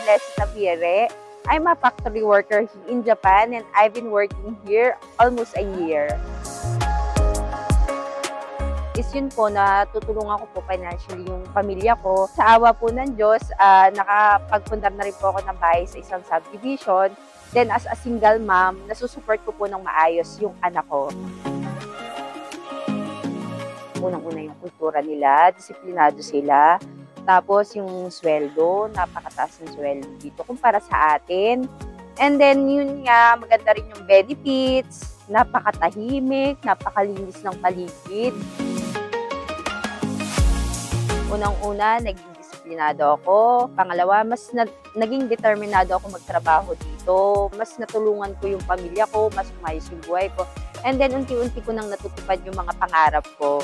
Vanessa Tapire. I'm a factory worker in Japan and I've been working here almost a year. Is yun po na tutulungan ko po financially yung pamilya ko. Sa awa po ng Diyos, nakapagpundar na rin po ako ng bahay sa isang subdivision. Then as a single mom, nasusupport ko po ng maayos yung anak ko. Unang-una yung kultura nila, disiplinado sila. Tapos yung sweldo, napakataas ng sweldo dito kumpara sa atin. And then yun nga, maganda rin yung benefits, napakatahimik, napakalinis ng paligid. Unang-una, naging disiplinado ako. Pangalawa, naging determinado ako magtrabaho dito. Mas natulungan ko yung pamilya ko, mas umayos yung buhay ko. And then, unti-unti ko nang natutupad yung mga pangarap ko.